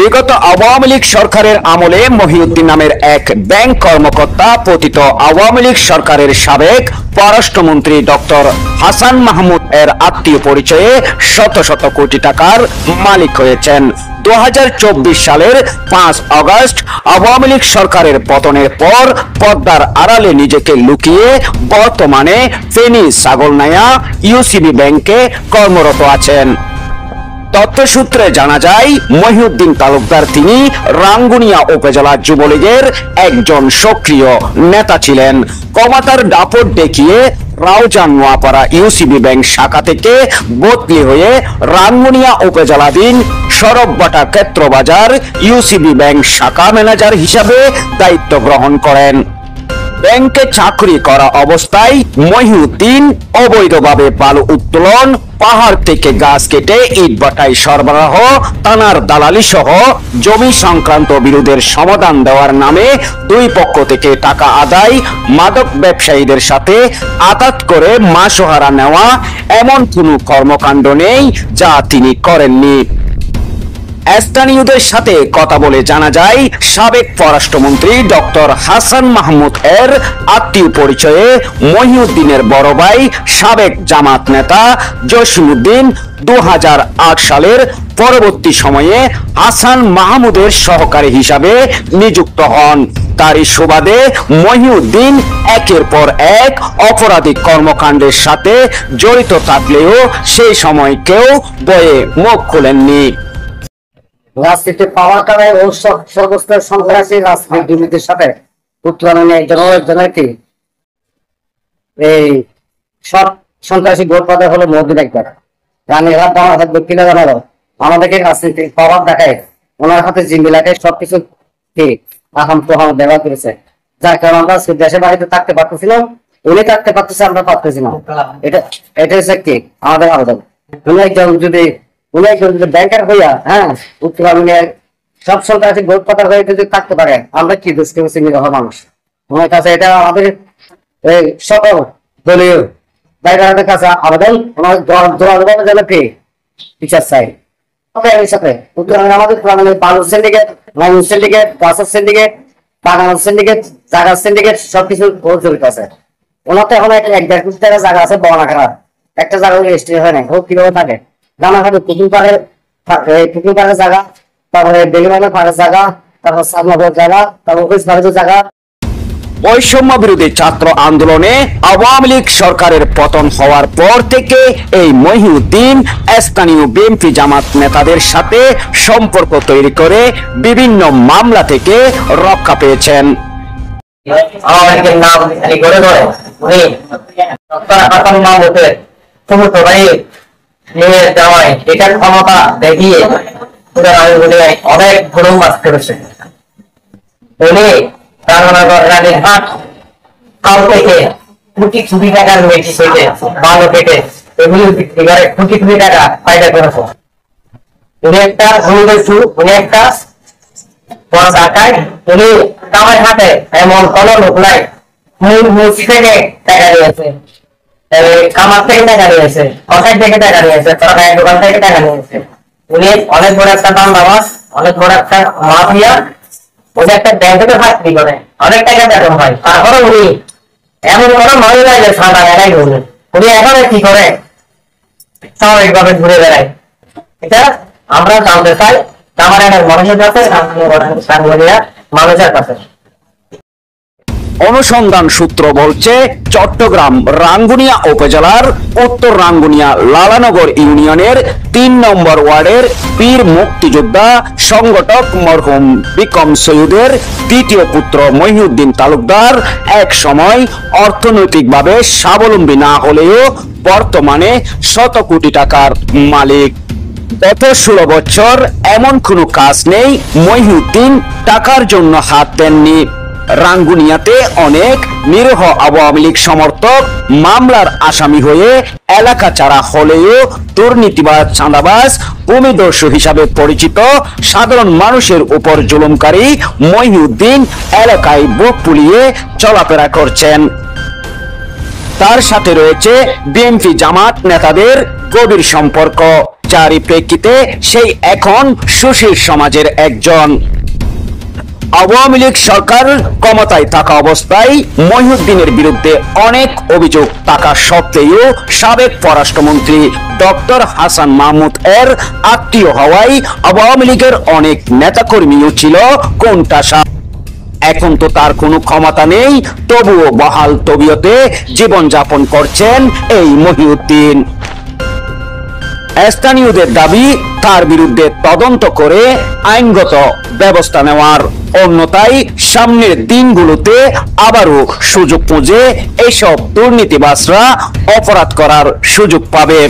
বিগত আওয়ামী লীগ সরকারের আমলে মহিউদ্দিন নামের এক ব্যাংক কর্মকর্তা পতিত আওয়ামী লীগ সরকারের সাবেক পররাষ্ট্রমন্ত্রী ডক্টর হাসান মাহমুদ এর আত্মীয় পরিচয়ে শত শত কোটি টাকার মালিক হয়েছেন। 2024 সালের 5 আগস্ট আওয়ামী লীগ সরকারের পতনের পর পদ্মার আড়ালে নিজেকে লুকিয়ে বর্তমানে ফেনী ছাগলনাইয়া ইউসিবি ব্যাংকে কর্মরত আছেন। তথ্যসূত্রে জানা যায়, মহিউদ্দিন তালুকদার তিনি রাঙ্গুনিয়া উপজেলা যুবলীগের একজন সক্রিয় নেতা ছিলেন। কমাতার দাপট দেখিয়ে রাউজান নোয়াপাড়া ইউসিবি ব্যাংক শাখা থেকে বদলি হয়ে রাঙ্গুনিয়া উপজেলাধীন সরববাটা ক্ষেত্রবাজার ইউসিবি ব্যাংক শাখা ম্যানেজার হিসাবে দায়িত্ব গ্রহণ করেন। ব্যাংকে চাকরি করা অবস্থায় মহিউদ্দিন অবৈধভাবে বালু উত্তোলন, পাহাড় থেকে গাছ কেটে ইটভাটায় সরবরাহ, টানার দালালি সহ জমি সংক্রান্ত বিরোধের সমাধান দেওয়ার নামে দুই পক্ষ থেকে টাকা আদায়, মাদক ব্যবসায়ীদের সাথে আঘাত করে মাসোহারা নেওয়া এমন কোনো কর্মকাণ্ড নেই যা তিনি করেননি। স্থানীয়দের সাথে কথা বলে জানা যায়, সাবেক পররাষ্ট্রমন্ত্রী ডক্টর হাসান মাহমুদ এর আত্মীয় পরিচয়ে মহিউদ্দিনের বড় ভাই সাবেক জামাত নেতা জসিমউদ্দিন 2008 সালের পরবর্তী সময়ে হাসান মাহমুদের সহকারী হিসাবে নিযুক্ত হন। তারই সুবাদে মহিউদ্দিন একের পর এক অপরাধিক কর্মকাণ্ডের সাথে জড়িত থাকলেও সেই সময় কেউ বয়ে মুখ খুলেননি। রাজনীতি পাওয়ার কারণে ও সর্বস্তর সন্ত্রাসী রাজনৈতিক দুর্নীতির সাথে উত্তরণে একজনের কি এই সব সন্ত্রাসী গোটপাতে হলো মোদীর একবার রানীরা পাওয়ার থাকবে কিনা জানালো আমাদেরকে রাজনীতি পাওয়ার দেখায় ওনার হাতে জিম্মিলাকে সবকিছু কি আহাম প্রহাম দেওয়া করেছে, যার কারণে আমরা দেশে বাড়িতে থাকতে পারতেছিলাম, উনি থাকতে পারতেছে, আমরা পারতেছি না। এটা হচ্ছে কি আমাদের আবেদন। উনি একজন যদি ব্যাংকার হইয়া উত্তরাঙ্গের সব সন্ত্রাসী ভোট পাতা হয়ে যদি থাকতে পারে, আমরা কি দোষ করেছি নিরহ মানুষ? ওনার কাছে এটা আমাদের সকল দলীয় বাইরের কাছে আবেদন, ওনার জোরালোভাবে যেন কি বিচার চাই। সাথে উত্তরাঙ্গে আমাদের বালু সিন্ডিকেট, মাইনিং সিন্ডিকেট, গাছের সিন্ডিকেট, বাগানের সিন্ডিকেট, জায়গার সিন্ডিকেট সবকিছু জড়িত আছে। ওনার তো এখন 1-1.5 কোটি টাকা জায়গা আছে বনাখারা, একটা জায়গা রেজিস্ট্রি হয় না, ও কিভাবে থাকে রানাঘাটে পুকুর পাড়ের জায়গা, তারপরে বেলিমানের পাড়ের জায়গা, তারপর সামনাপুর জায়গা, তারপর অফিস পাড়ের জায়গা। বৈষম্য বিরোধী ছাত্র আন্দোলনে আওয়ামী লীগ সরকারের পতন হওয়ার পর থেকে এই মহিউদ্দিন স্থানীয় বিএনপি জামাত নেতাদের সাথে সম্পর্ক তৈরি করে বিভিন্ন মামলা থেকে রক্ষা পেয়েছেন। এটার ক্ষমতা দেখিয়ে অনেক গরম মাছ করেছে। উনি রানীরহাট কাল থেকে কোটি টাকার বালু কেটে এগুলি বিক্রি করে কোটি টাকা ফায়দা করেছে। উনি একটা উনি একটা টাকায় উনি কামার হাতে এমন কোন লোক নাই মুখ থেকে টাকা দিয়েছে, কামার থেকে টাকা নিয়েছে, কষাই থেকে টাকা নিয়েছে, সরকারি দোকান থেকে টাকা নিয়েছে। উনি অনেক বড় একটা দান্দাবাজ, অনেক বড় একটা মাফিয়া। উনি একটা ব্যাংকে চাকরি করে, অনেক টাকা বেতন হয়, তারপরে উনি এমন কোনো মহিলা যে সাদা একাই ঘুরে। উনি এখন কি করে স্বাভাবিকভাবে ঘুরে বেড়ায়, এটা আমরা জানতে চাই আমার মানুষের কাছে, মানুষের কাছে। অনুসন্ধান সূত্র বলছে, চট্টগ্রাম রাঙ্গুনিয়া উপজেলার উত্তর রাঙ্গুনিয়া লালানগর ইউনিয়নের 3 নম্বর ওয়ার্ডের বীর মুক্তিযোদ্ধা সংগঠক মরহুম বিকম সৈয়দের দ্বিতীয় পুত্র মহিউদ্দিন তালুকদার এক সময় অর্থনৈতিকভাবে স্বাবলম্বী না হলেও বর্তমানে শত কোটি টাকার মালিক। গত 16 বছর এমন কোনো কাজ নেই মহিউদ্দিন টাকার জন্য হাত দেননি। রাঙ্গুনিয়াতে অনেক নিরীহ আওয়ামী লীগ সমর্থক মামলার আসামি হয়ে এলাকা ছাড়া হলেও দুর্নীতিবাজ, চাঁদাবাজ, ভূমিদস্যু হিসাবে পরিচিত সাধারণ মানুষের উপর জুলুমকারী মহিউদ্দিন এলাকায় বুক ফুলিয়ে চলাফেরা করছেন। তার সাথে রয়েছে বিএনপি জামাত নেতাদের গভীর সম্পর্ক, যারই প্রেক্ষিতে সেই এখন সুশীল সমাজের একজন। আওয়ামী লীগ সরকার ক্ষমতায় থাকা অবস্থায় মহিউদ্দিনের বিরুদ্ধে অনেক অভিযোগ থাকা সত্ত্বেও সাবেক পররাষ্ট্রমন্ত্রী ডক্টর হাসান মাহমুদ এর আত্মীয় হওয়ায় আওয়ামী লীগের অনেক নেতাকর্মীও ছিল কোণঠাসা। এখন তো তার কোনো ক্ষমতা নেই, তবুও বহাল তবিয়তে জীবনযাপন করছেন এই মহিউদ্দিন। স্থানীয়দের দাবি তার বিরুদ্ধে তদন্ত করে আইনগত ব্যবস্থা নেওয়ার, অন্যথায় সামনের দিনগুলোতে আবারও সুযোগ খুঁজে এসব দুর্নীতিবাজরা অপরাধ করার সুযোগ পাবে।